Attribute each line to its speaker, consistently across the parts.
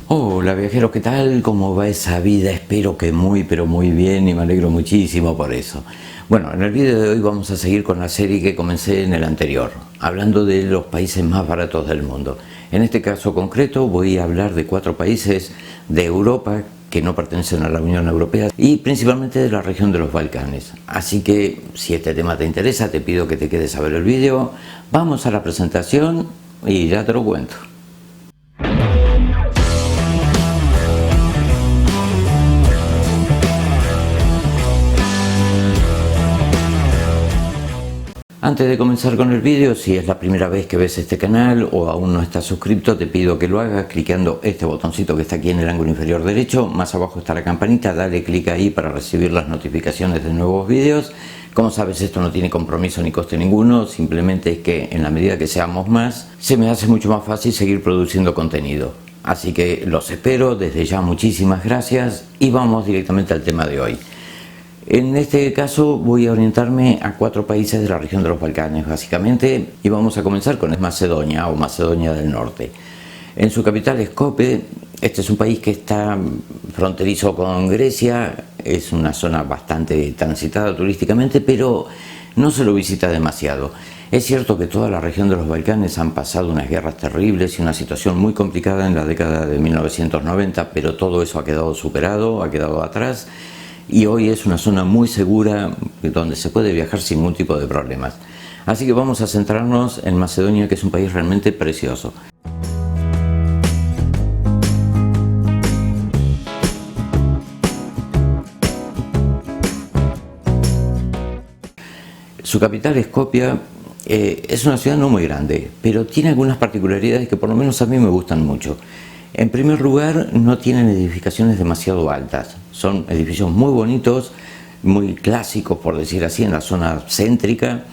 Speaker 1: Hola viajeros, ¿qué tal? ¿Cómo va esa vida? Espero que muy pero muy bien y me alegro muchísimo por eso. Bueno, en el vídeo de hoy vamos a seguir con la serie que comencé en el anterior, hablando de los países más baratos del mundo. En este caso concreto voy a hablar de 4 países de Europa que no pertenecen a la Unión Europea y principalmente de la región de los Balcanes. Así que si este tema te interesa te pido que te quedes a ver el vídeo. Vamos a la presentación y ya te lo cuento. Antes de comenzar con el vídeo, si es la primera vez que ves este canal o aún no estás suscrito, te pido que lo hagas clicando este botoncito que está aquí en el ángulo inferior derecho. Más abajo está la campanita, dale clic ahí para recibir las notificaciones de nuevos vídeos. Como sabes, esto no tiene compromiso ni coste ninguno, simplemente es que en la medida que seamos más, se me hace mucho más fácil seguir produciendo contenido. Así que los espero, desde ya muchísimas gracias y vamos directamente al tema de hoy. En este caso voy a orientarme a 4 países de la región de los Balcanes básicamente y vamos a comenzar con Macedonia o Macedonia del Norte. En su capital Skopje, este es un país que está fronterizo con Grecia, es una zona bastante transitada turísticamente, pero no se lo visita demasiado. Es cierto que toda la región de los Balcanes han pasado unas guerras terribles y una situación muy complicada en la década de 1990, pero todo eso ha quedado superado, ha quedado atrás. Y hoy es una zona muy segura donde se puede viajar sin ningún tipo de problemas. Así que vamos a centrarnos en Macedonia, que es un país realmente precioso. Su capital, Skopje, es una ciudad no muy grande, pero tiene algunas particularidades que por lo menos a mí me gustan mucho. En primer lugar, no tienen edificaciones demasiado altas, son edificios muy bonitos, muy clásicos por decir así, en la zona céntrica,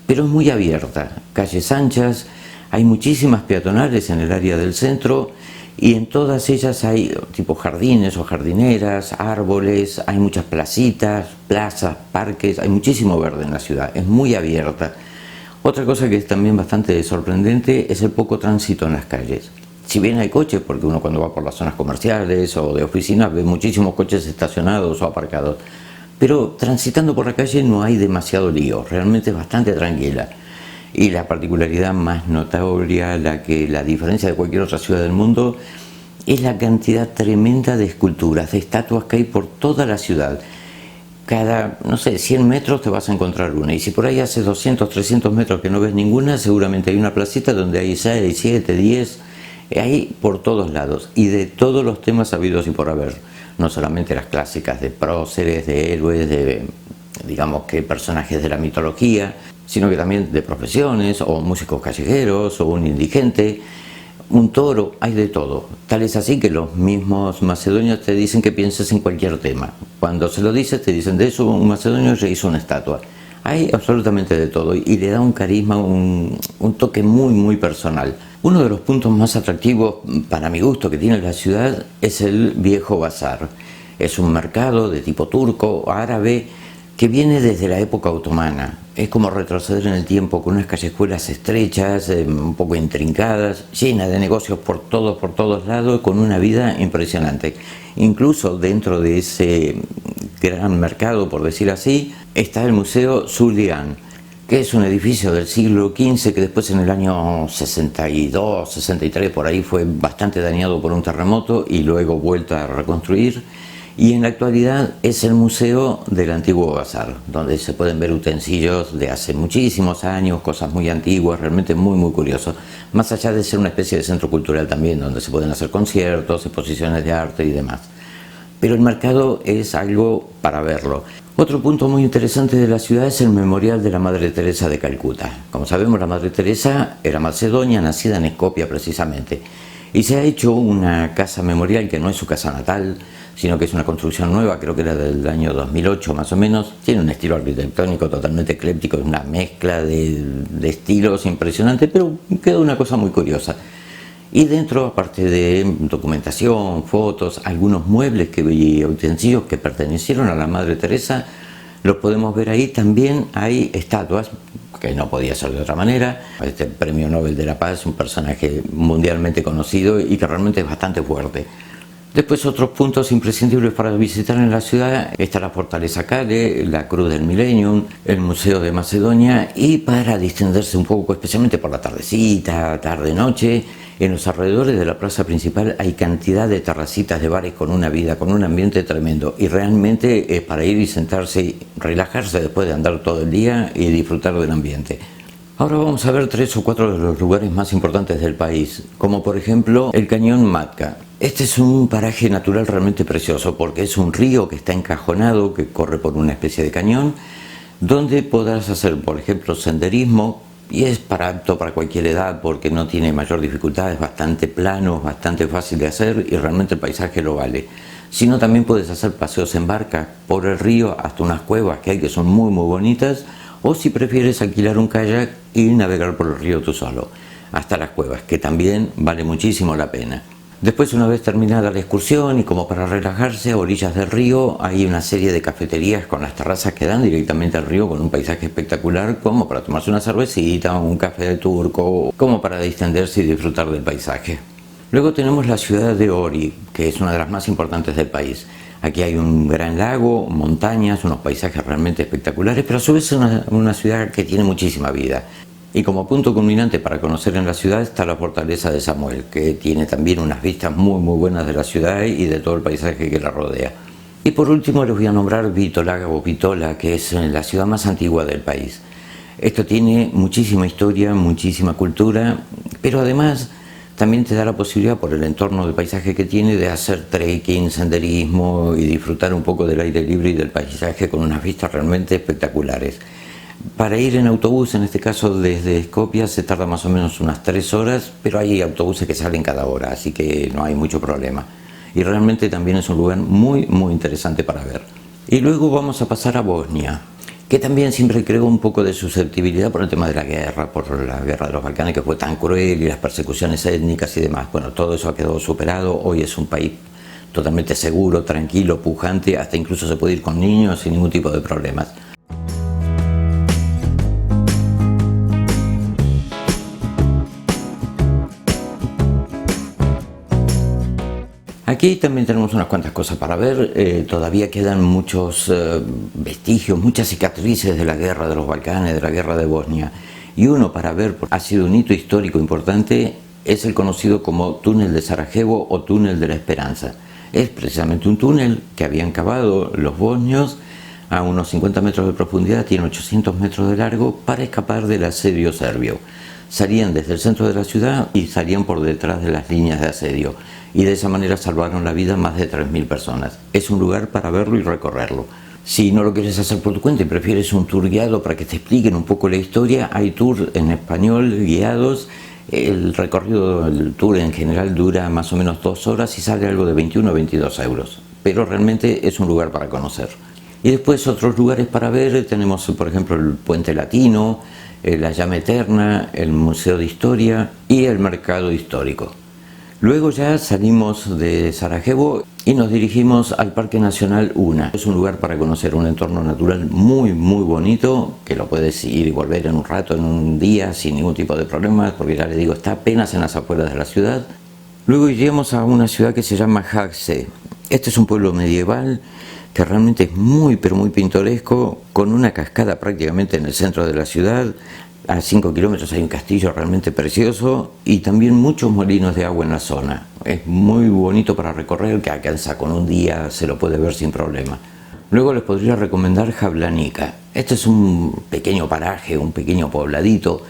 Speaker 1: pero muy abierta, calles anchas, hay muchísimas peatonales en el área del centro y en todas ellas hay tipo jardines o jardineras, árboles, hay muchas placitas, plazas, parques, hay muchísimo verde en la ciudad, es muy abierta. Otra cosa que es también bastante sorprendente es el poco tránsito en las calles. Si bien hay coches, porque uno cuando va por las zonas comerciales o de oficinas ve muchísimos coches estacionados o aparcados, pero transitando por la calle no hay demasiado lío, realmente es bastante tranquila. Y la particularidad más notoria, la diferencia de cualquier otra ciudad del mundo, es la cantidad tremenda de esculturas, de estatuas que hay por toda la ciudad. Cada, no sé, 100 metros te vas a encontrar una, y si por ahí hace 200, 300 metros que no ves ninguna, seguramente hay una placita donde hay 6, 7, 10... Hay por todos lados y de todos los temas habidos y por haber, no solamente las clásicas de próceres, de héroes, de digamos que personajes de la mitología, sino que también de profesiones o músicos callejeros o un indigente, un toro, hay de todo. Tal es así que los mismos macedonios te dicen que pienses en cualquier tema. Cuando se lo dices te dicen de eso, un macedonio ya hizo una estatua. Hay absolutamente de todo y le da un carisma, un toque muy personal. Uno de los puntos más atractivos para mi gusto que tiene la ciudad es el viejo bazar. Es un mercado de tipo turco o árabe que viene desde la época otomana. Es como retroceder en el tiempo con unas callejuelas estrechas, un poco intrincadas, llenas de negocios por todos lados, con una vida impresionante. Incluso dentro de ese gran mercado, por decir así, está el Museo Sullivan, que es un edificio del siglo XV que después en el año 62, 63 por ahí fue bastante dañado por un terremoto y luego vuelto a reconstruir, y en la actualidad es el museo del antiguo bazar, donde se pueden ver utensilios de hace muchísimos años, cosas muy antiguas, realmente muy curioso, más allá de ser una especie de centro cultural también, donde se pueden hacer conciertos, exposiciones de arte y demás. Pero el mercado es algo para verlo. Otro punto muy interesante de la ciudad es el memorial de la Madre Teresa de Calcuta. Como sabemos, la Madre Teresa era macedonia, nacida en Skopje precisamente. Y se ha hecho una casa memorial que no es su casa natal, sino que es una construcción nueva, creo que era del año 2008 más o menos. Tiene un estilo arquitectónico totalmente ecléptico, una mezcla de estilos impresionante, pero queda una cosa muy curiosa. Y dentro, aparte de documentación, fotos, algunos muebles y utensilios que pertenecieron a la Madre Teresa, Los podemos ver ahí. También hay estatuas, que no podía ser de otra manera. Este Premio Nobel de la Paz, un personaje mundialmente conocido y que realmente es bastante fuerte. Después, otros puntos imprescindibles para visitar en la ciudad está la Fortaleza Kale, la Cruz del Millennium, el Museo de Macedonia, y para distenderse un poco, especialmente por la tardecita, tarde-noche, en los alrededores de la plaza principal hay cantidad de terracitas de bares con una vida, con un ambiente tremendo, y realmente es para ir y sentarse y relajarse después de andar todo el día y disfrutar del ambiente. Ahora vamos a ver 3 o 4 de los lugares más importantes del país, como por ejemplo el Cañón Matka. Este es un paraje natural realmente precioso porque es un río que está encajonado, que corre por una especie de cañón, donde podrás hacer, por ejemplo, senderismo, y es apto para cualquier edad porque no tiene mayor dificultad, es bastante plano, bastante fácil de hacer y realmente el paisaje lo vale. Sino también puedes hacer paseos en barca por el río hasta unas cuevas que hay que son muy bonitas, o si prefieres alquilar un kayak y navegar por el río tú solo, hasta las cuevas, que también vale muchísimo la pena. Después, una vez terminada la excursión y como para relajarse, a orillas del río hay una serie de cafeterías con las terrazas que dan directamente al río con un paisaje espectacular, como para tomarse una cervecita, un café de turco, como para distenderse y disfrutar del paisaje. Luego tenemos la ciudad de Ohri, que es una de las más importantes del país. Aquí hay un gran lago, montañas, unos paisajes realmente espectaculares, pero a su vez es una ciudad que tiene muchísima vida. Y como punto culminante para conocer en la ciudad está la Fortaleza de Samuel, que tiene también unas vistas muy buenas de la ciudad y de todo el paisaje que la rodea. Y por último les voy a nombrar Bitola o Bitola, que es la ciudad más antigua del país. Esto tiene muchísima historia, muchísima cultura, pero además también te da la posibilidad, por el entorno del paisaje que tiene, de hacer trekking, senderismo y disfrutar un poco del aire libre y del paisaje con unas vistas realmente espectaculares. Para ir en autobús, en este caso desde Skopje, se tarda más o menos unas 3 horas, pero hay autobuses que salen cada hora, así que no hay mucho problema. Y realmente también es un lugar muy interesante para ver. Y luego vamos a pasar a Bosnia, que también siempre creó un poco de susceptibilidad por el tema de la guerra, por la guerra de los Balcanes, que fue tan cruel, y las persecuciones étnicas y demás. Bueno, todo eso ha quedado superado. Hoy es un país totalmente seguro, tranquilo, pujante, hasta incluso se puede ir con niños sin ningún tipo de problemas. Aquí también tenemos unas cuantas cosas para ver. Todavía quedan muchos vestigios, muchas cicatrices de la guerra de los Balcanes, de la guerra de Bosnia. Y uno para ver, ha sido un hito histórico importante, es el conocido como Túnel de Sarajevo o Túnel de la Esperanza. Es precisamente un túnel que habían cavado los bosnios a unos 50 metros de profundidad, tiene 800 metros de largo, para escapar del asedio serbio. Salían desde el centro de la ciudad y salían por detrás de las líneas de asedio, y de esa manera salvaron la vida a más de 3.000 personas. Es un lugar para verlo y recorrerlo. Si no lo quieres hacer por tu cuenta y prefieres un tour guiado para que te expliquen un poco la historia, hay tours en español guiados. El recorrido del tour en general dura más o menos 2 horas y sale algo de 21 o 22 euros, pero realmente es un lugar para conocer. Y después otros lugares para ver, tenemos por ejemplo el Puente Latino, la Llama Eterna, el Museo de Historia y el Mercado Histórico. Luego ya salimos de Sarajevo y nos dirigimos al Parque Nacional Una. Es un lugar para conocer un entorno natural muy bonito, que lo puedes ir y volver en un rato, en un día, sin ningún tipo de problemas, porque ya les digo, está apenas en las afueras de la ciudad. Luego iríamos a una ciudad que se llama Hagse. Este es un pueblo medieval que realmente es muy pintoresco, con una cascada prácticamente en el centro de la ciudad. A 5 kilómetros hay un castillo realmente precioso y también muchos molinos de agua en la zona. Es muy bonito para recorrer, que alcanza con un día, se lo puede ver sin problema. Luego les podría recomendar Jablanica. Este es un pequeño paraje, un pequeño pobladito,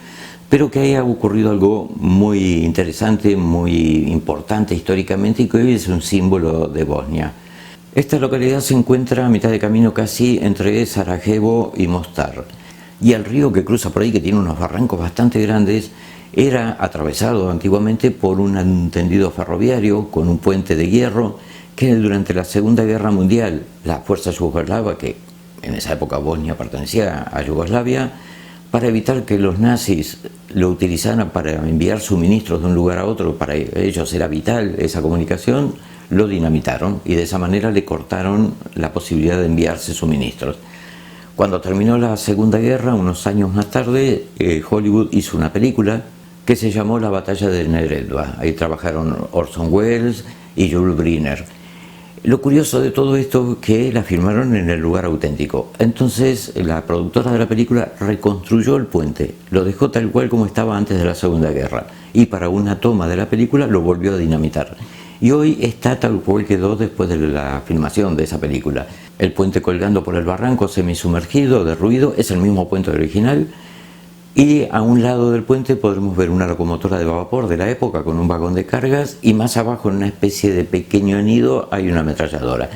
Speaker 1: pero que haya ocurrido algo muy interesante, muy importante históricamente y que hoy es un símbolo de Bosnia. Esta localidad se encuentra a mitad de camino casi entre Sarajevo y Mostar. Y el río que cruza por ahí, que tiene unos barrancos bastante grandes, era atravesado antiguamente por un tendido ferroviario con un puente de hierro que durante la Segunda Guerra Mundial la fuerza yugoslava, que en esa época Bosnia pertenecía a Yugoslavia, para evitar que los nazis lo utilizaran para enviar suministros de un lugar a otro, para ellos era vital esa comunicación, lo dinamitaron y de esa manera le cortaron la posibilidad de enviarse suministros. Cuando terminó la Segunda Guerra, unos años más tarde, Hollywood hizo una película que se llamó La Batalla de Neretva. Ahí trabajaron Orson Welles y Jules Briner. Lo curioso de todo esto es que la filmaron en el lugar auténtico. Entonces la productora de la película reconstruyó el puente, lo dejó tal cual como estaba antes de la Segunda Guerra, y para una toma de la película lo volvió a dinamitar. Y hoy está tal cual quedó después de la filmación de esa película. El puente colgando por el barranco semisumergido, derruido, es el mismo puente original. Y a un lado del puente podremos ver una locomotora de vapor de la época con un vagón de cargas, y más abajo, en una especie de pequeño nido, hay una ametralladora.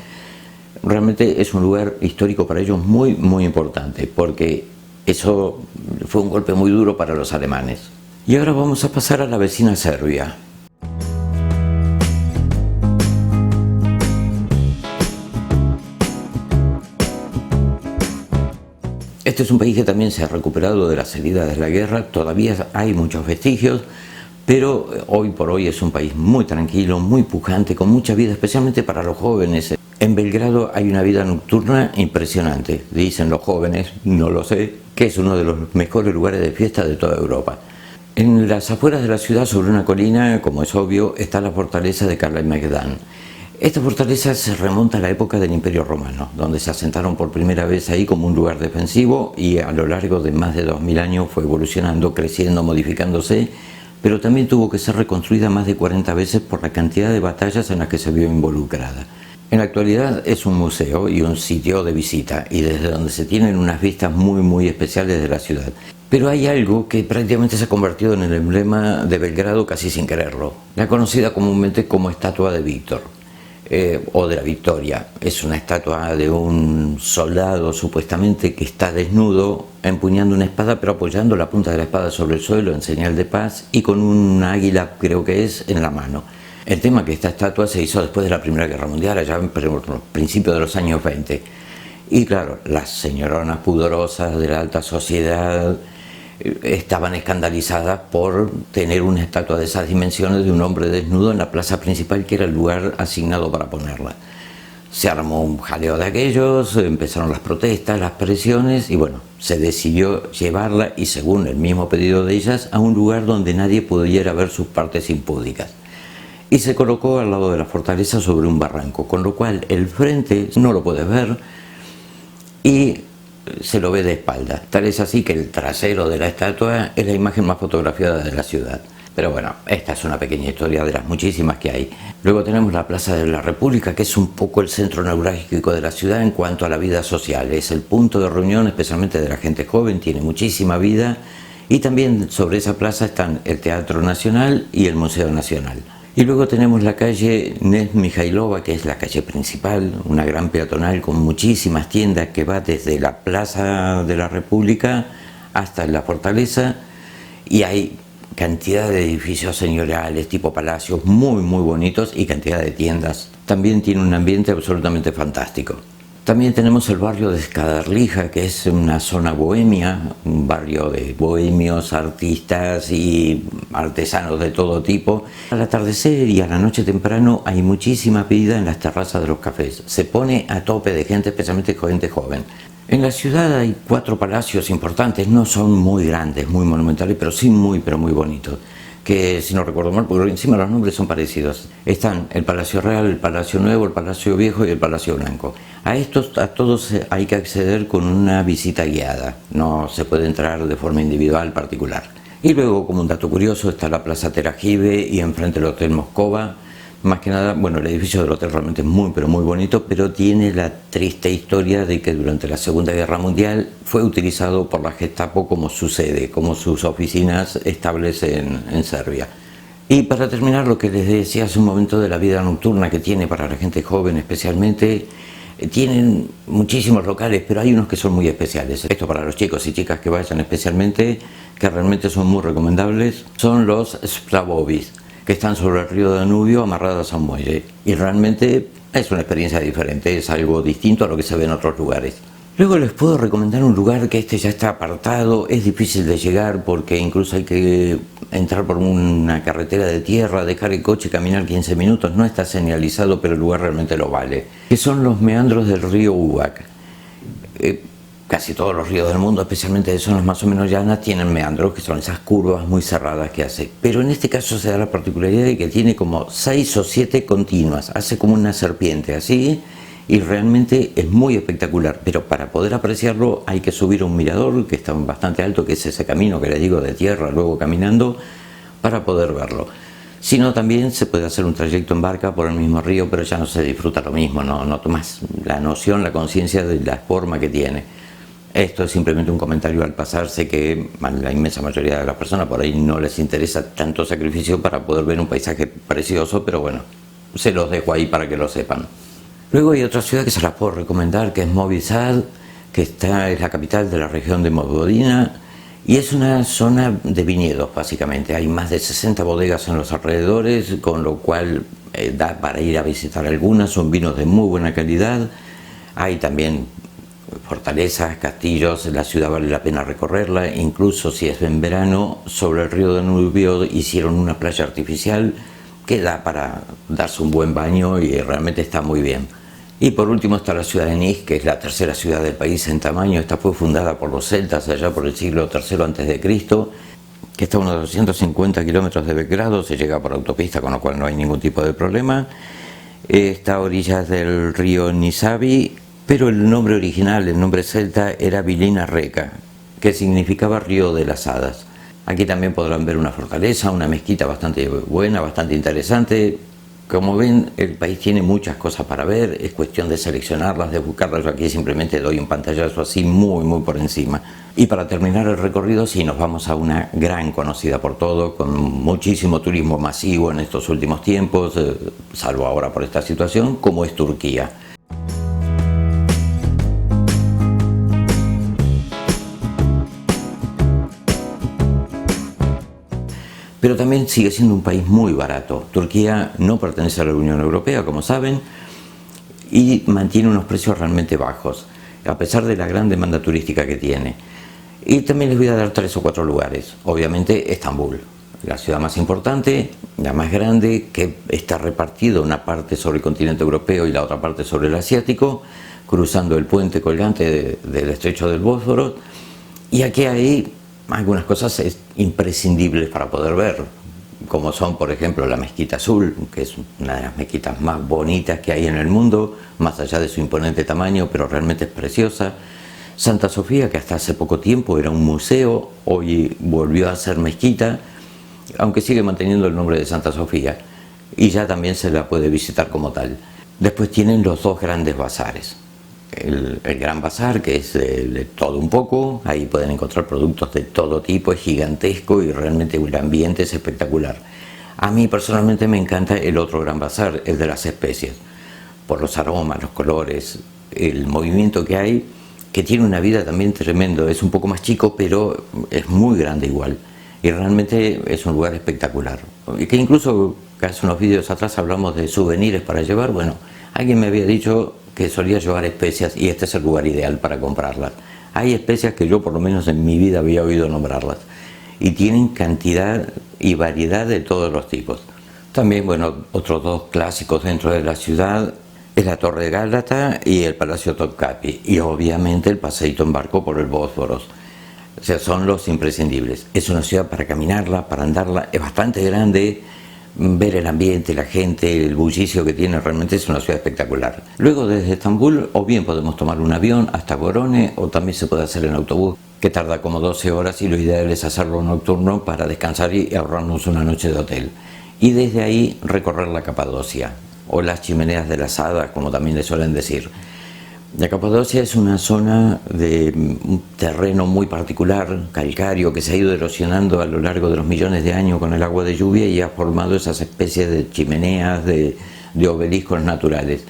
Speaker 1: Realmente es un lugar histórico para ellos muy, muy importante, porque eso fue un golpe muy duro para los alemanes. Y ahora vamos a pasar a la vecina Serbia. Este es un país que también se ha recuperado de las heridas de la guerra, todavía hay muchos vestigios, pero hoy por hoy es un país muy tranquilo, muy pujante, con mucha vida, especialmente para los jóvenes. En Belgrado hay una vida nocturna impresionante, dicen los jóvenes, no lo sé, que es uno de los mejores lugares de fiesta de toda Europa. En las afueras de la ciudad, sobre una colina, como es obvio, está la fortaleza de Kalemegdan. Esta fortaleza se remonta a la época del Imperio Romano, donde se asentaron por primera vez ahí como un lugar defensivo, y a lo largo de más de 2000 años fue evolucionando, creciendo, modificándose, pero también tuvo que ser reconstruida más de 40 veces por la cantidad de batallas en las que se vio involucrada. En la actualidad es un museo y un sitio de visita, y desde donde se tienen unas vistas muy muy especiales de la ciudad. Pero hay algo que prácticamente se ha convertido en el emblema de Belgrado casi sin quererlo, la conocida comúnmente como Estatua de Víctor. O de la Victoria. Es una estatua de un soldado supuestamente que está desnudo, empuñando una espada, pero apoyando la punta de la espada sobre el suelo en señal de paz, y con un águila, creo que es, en la mano. El tema es que esta estatua se hizo después de la Primera Guerra Mundial, allá en principios de los años 20. Y claro, las señoronas pudorosas de la alta sociedad estaban escandalizadas por tener una estatua de esas dimensiones de un hombre desnudo en la plaza principal, que era el lugar asignado para ponerla. Se armó un jaleo de aquellos, empezaron las protestas, las presiones, y bueno, se decidió llevarla, y según el mismo pedido de ellas, a un lugar donde nadie pudiera ver sus partes impúdicas. Y se colocó al lado de la fortaleza sobre un barranco, con lo cual el frente no lo puedes ver y se lo ve de espalda. Tal es así que el trasero de la estatua es la imagen más fotografiada de la ciudad. Pero bueno, esta es una pequeña historia de las muchísimas que hay. Luego tenemos la Plaza de la República, que es un poco el centro neurálgico de la ciudad en cuanto a la vida social. Es el punto de reunión especialmente de la gente joven, tiene muchísima vida, y también sobre esa plaza están el Teatro Nacional y el Museo Nacional. Y luego tenemos la calle Nez Mijailova, que es la calle principal, una gran peatonal con muchísimas tiendas que va desde la Plaza de la República hasta la Fortaleza, y hay cantidad de edificios señoriales tipo palacios muy muy bonitos y cantidad de tiendas. También tiene un ambiente absolutamente fantástico. También tenemos el barrio de Skadarlija, que es una zona bohemia, un barrio de bohemios, artistas y artesanos de todo tipo. Al atardecer y a la noche temprano hay muchísima vida en las terrazas de los cafés. Se pone a tope de gente, especialmente gente joven. En la ciudad hay 4 palacios importantes, no son muy grandes, muy monumentales, pero sí muy, pero muy bonitos. Que si no recuerdo mal, porque encima los nombres son parecidos. Están el Palacio Real, el Palacio Nuevo, el Palacio Viejo y el Palacio Blanco. A todos hay que acceder con una visita guiada, no se puede entrar de forma individual particular. Y luego, como un dato curioso, está la Plaza Terajive y enfrente el Hotel Moscova. Más que nada, bueno, el edificio del hotel realmente es muy, pero muy bonito, pero tiene la triste historia de que durante la Segunda Guerra Mundial fue utilizado por la Gestapo como su sede, como sus oficinas estables en Serbia. Y para terminar, lo que les decía hace un momento de la vida nocturna que tiene para la gente joven especialmente, tienen muchísimos locales, pero hay unos que son muy especiales. Esto para los chicos y chicas que vayan especialmente, que realmente son muy recomendables, son los Splavovis, que están sobre el río Danubio amarradas a un muelle, y realmente es una experiencia diferente, es algo distinto a lo que se ve en otros lugares. Luego les puedo recomendar un lugar que ya está apartado, es difícil de llegar porque incluso hay que entrar por una carretera de tierra, dejar el coche y caminar 15 minutos, no está señalizado, pero el lugar realmente lo vale, que son los meandros del río Uvac. casi todos los ríos del mundo, especialmente de zonas más o menos llanas, tienen meandros, que son esas curvas muy cerradas que hace. Pero en este caso se da la particularidad de que tiene como 6 o 7 continuas, hace como una serpiente así, y realmente es muy espectacular. Pero para poder apreciarlo hay que subir a un mirador que está bastante alto, que es ese camino que les digo de tierra, luego caminando, para poder verlo. Si no, también se puede hacer un trayecto en barca por el mismo río, pero ya no se disfruta lo mismo, no tomas la noción, la conciencia de la forma que tiene. Esto es simplemente un comentario al pasar. Sé que a la inmensa mayoría de las personas por ahí no les interesa tanto sacrificio para poder ver un paisaje precioso, pero bueno, se los dejo ahí para que lo sepan. Luego hay otra ciudad que se las puedo recomendar, que es Novi Sad, que es la capital de la región de Vojvodina, y es una zona de viñedos básicamente. Hay más de 60 bodegas en los alrededores, con lo cual da para ir a visitar algunas. Son vinos de muy buena calidad. Hay también fortalezas, castillos. La ciudad vale la pena recorrerla, incluso si es en verano. Sobre el río Danubio hicieron una playa artificial que da para darse un buen baño y realmente está muy bien. Y por último está la ciudad de Niš, que es la tercera ciudad del país en tamaño. Esta fue fundada por los celtas allá por el siglo III a.C., que está a unos 250 kilómetros de Belgrado. Se llega por autopista, con lo cual no hay ningún tipo de problema. Está a orillas del río Nisavi, pero el nombre original, el nombre celta, era Vilina Reca, que significaba río de las hadas. Aquí también podrán ver una fortaleza, una mezquita bastante buena, bastante interesante. Como ven, el país tiene muchas cosas para ver, es cuestión de seleccionarlas, de buscarlas. Yo aquí simplemente doy un pantallazo así muy por encima. Y para terminar el recorrido, sí, nos vamos a una gran conocida por todo, con muchísimo turismo masivo en estos últimos tiempos, salvo ahora por esta situación, como es Turquía. Pero también sigue siendo un país muy barato. Turquía no pertenece a la Unión Europea, como saben, y mantiene unos precios realmente bajos, a pesar de la gran demanda turística que tiene. Y también les voy a dar 3 o 4 lugares. Obviamente Estambul, la ciudad más importante, la más grande, que está repartida una parte sobre el continente europeo y la otra parte sobre el asiático, cruzando el puente colgante del estrecho del Bósforo. Y aquí hay algunas cosas imprescindibles para poder ver, como son, por ejemplo, la Mezquita Azul, que es una de las mezquitas más bonitas que hay en el mundo, más allá de su imponente tamaño, pero realmente es preciosa. Santa Sofía, que hasta hace poco tiempo era un museo, hoy volvió a ser mezquita, aunque sigue manteniendo el nombre de Santa Sofía, y ya también se la puede visitar como tal. Después tienen los 2 grandes bazares. El Gran Bazar, que es de todo un poco, ahí pueden encontrar productos de todo tipo, es gigantesco y realmente el ambiente es espectacular. A mí personalmente me encanta el otro Gran Bazar, el de las especias, por los aromas, los colores, el movimiento que hay, que tiene una vida también tremendo. Es un poco más chico, pero es muy grande igual, y realmente es un lugar espectacular. Y que incluso hace unos vídeos atrás hablamos de souvenirs para llevar. Bueno, alguien me había dicho que solía llevar especias y este es el lugar ideal para comprarlas. Hay especias que yo por lo menos en mi vida había oído nombrarlas y tienen cantidad y variedad de todos los tipos. También, bueno, otros 2 clásicos dentro de la ciudad es la Torre de Gálata y el Palacio Topkapi, y obviamente el paseíto en barco por el Bósforo. O sea, son los imprescindibles. Es una ciudad para caminarla, para andarla, es bastante grande. Ver el ambiente, la gente, el bullicio que tiene, realmente es una ciudad espectacular. Luego desde Estambul o bien podemos tomar un avión hasta Gorone, o también se puede hacer en autobús, que tarda como 12 horas, y lo ideal es hacerlo nocturno para descansar y ahorrarnos una noche de hotel. Y desde ahí recorrer la Capadocia, o las chimeneas de las hadas, como también le suelen decir. La Capadocia es una zona de un terreno muy particular, calcáreo, que se ha ido erosionando a lo largo de los millones de años con el agua de lluvia y ha formado esas especies de chimeneas, de obeliscos naturales,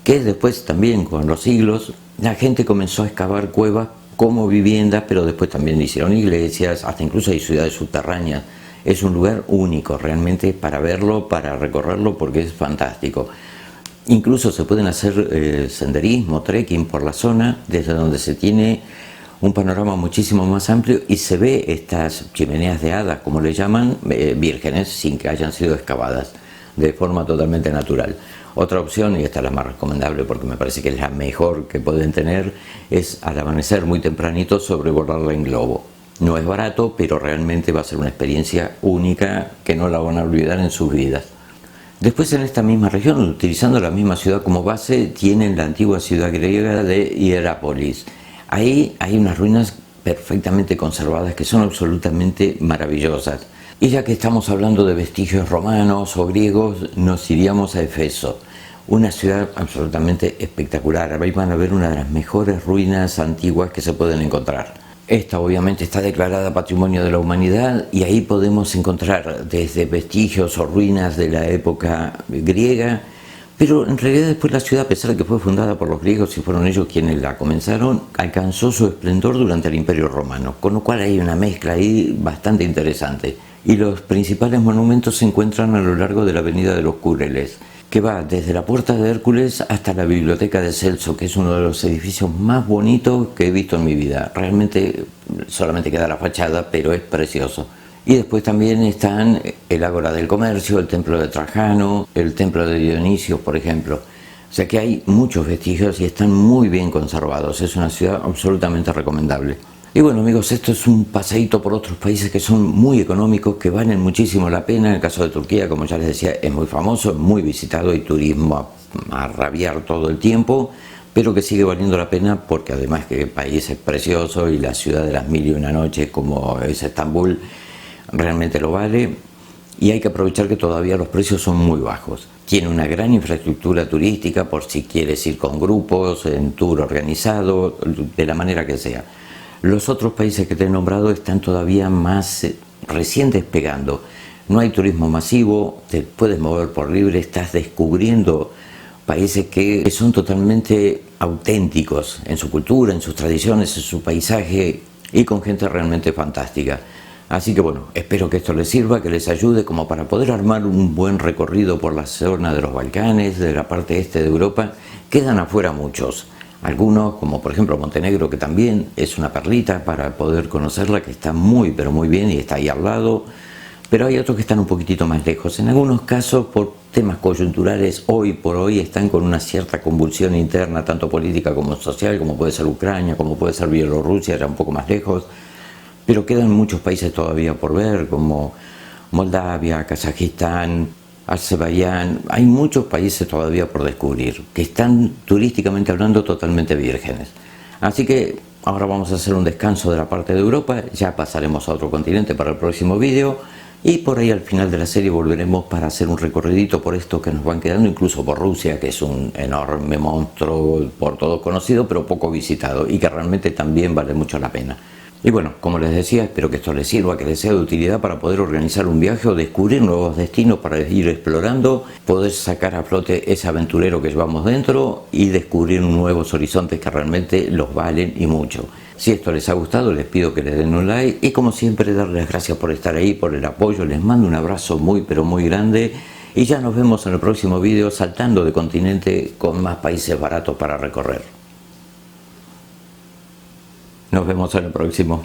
Speaker 1: que después también con los siglos la gente comenzó a excavar cuevas como viviendas, pero después también hicieron iglesias, hasta incluso hay ciudades subterráneas. Es un lugar único realmente para verlo, para recorrerlo, porque es fantástico. Incluso se pueden hacer senderismo, trekking por la zona, desde donde se tiene un panorama muchísimo más amplio y se ve estas chimeneas de hadas, como le llaman, vírgenes, sin que hayan sido excavadas. de forma totalmente natural. Otra opción, y esta es la más recomendable porque me parece que es la mejor que pueden tener, es al amanecer muy tempranito sobrevolarla en globo. No es barato, pero realmente va a ser una experiencia única que no la van a olvidar en sus vidas. Después, en esta misma región, utilizando la misma ciudad como base, tienen la antigua ciudad griega de Hierápolis. Ahí hay unas ruinas perfectamente conservadas que son absolutamente maravillosas. Y ya que estamos hablando de vestigios romanos o griegos, nos iríamos a Éfeso, una ciudad absolutamente espectacular. Ahí van a ver una de las mejores ruinas antiguas que se pueden encontrar. Esta obviamente está declarada Patrimonio de la Humanidad y ahí podemos encontrar desde vestigios o ruinas de la época griega, pero en realidad después la ciudad, a pesar de que fue fundada por los griegos y fueron ellos quienes la comenzaron, alcanzó su esplendor durante el Imperio Romano, con lo cual hay una mezcla ahí bastante interesante. Y los principales monumentos se encuentran a lo largo de la avenida de los Cúreles, que va desde la Puerta de Hércules hasta la Biblioteca de Celso, que es uno de los edificios más bonitos que he visto en mi vida. Realmente solamente queda la fachada, pero es precioso. Y después también están el Ágora del Comercio, el Templo de Trajano, el Templo de Dionisio, por ejemplo. O sea que hay muchos vestigios y están muy bien conservados. Es una ciudad absolutamente recomendable. Y bueno, amigos, esto es un paseíto por otros países que son muy económicos, que valen muchísimo la pena. En el caso de Turquía, como ya les decía, es muy famoso, es muy visitado y turismo a rabiar todo el tiempo, pero que sigue valiendo la pena porque además que el país es precioso y la ciudad de las mil y una noches como es Estambul realmente lo vale, y hay que aprovechar que todavía los precios son muy bajos. Tiene una gran infraestructura turística por si quieres ir con grupos, en tour organizado, de la manera que sea. Los otros países que te he nombrado están todavía más recién despegando. No hay turismo masivo, te puedes mover por libre, estás descubriendo países que son totalmente auténticos en su cultura, en sus tradiciones, en su paisaje y con gente realmente fantástica. Así que bueno, espero que esto les sirva, que les ayude como para poder armar un buen recorrido por la zona de los Balcanes, de la parte este de Europa. Quedan afuera muchos. Algunos, como por ejemplo Montenegro, que también es una perlita para poder conocerla, que está muy pero muy bien y está ahí al lado, pero hay otros que están un poquitito más lejos. En algunos casos, por temas coyunturales, hoy por hoy están con una cierta convulsión interna, tanto política como social, como puede ser Ucrania, como puede ser Bielorrusia, ya un poco más lejos, pero quedan muchos países todavía por ver, como Moldavia, Kazajistán, Azerbaiyán. Hay muchos países todavía por descubrir, que están turísticamente hablando totalmente vírgenes. Así que ahora vamos a hacer un descanso de la parte de Europa, ya pasaremos a otro continente para el próximo vídeo, y por ahí al final de la serie volveremos para hacer un recorridito por estos que nos van quedando, incluso por Rusia, que es un enorme monstruo por todos conocido, pero poco visitado, y que realmente también vale mucho la pena. Y bueno, como les decía, espero que esto les sirva, que les sea de utilidad para poder organizar un viaje o descubrir nuevos destinos para ir explorando, poder sacar a flote ese aventurero que llevamos dentro y descubrir nuevos horizontes que realmente los valen y mucho. Si esto les ha gustado, les pido que les den un like y como siempre darles las gracias por estar ahí, por el apoyo. Les mando un abrazo muy pero muy grande y ya nos vemos en el próximo video saltando de continente con más países baratos para recorrer. Nos vemos en el próximo.